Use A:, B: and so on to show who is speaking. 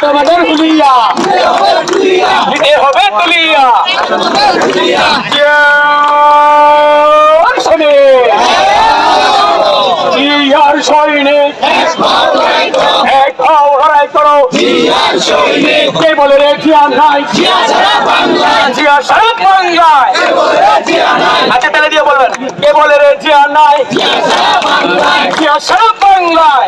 A: তোমাদের হুলিয়া দিতে হবে তুলিয়া জিয়ার সৈনিক এক ভাও লড়াই করো কে বলে রে জিয়া নাই জিয়া সারা বাংলায় আচ্ছা তাহলে দিয়ে বলবেন কে বলে রে জিয়া নাই জিয়া সারা বাংলায়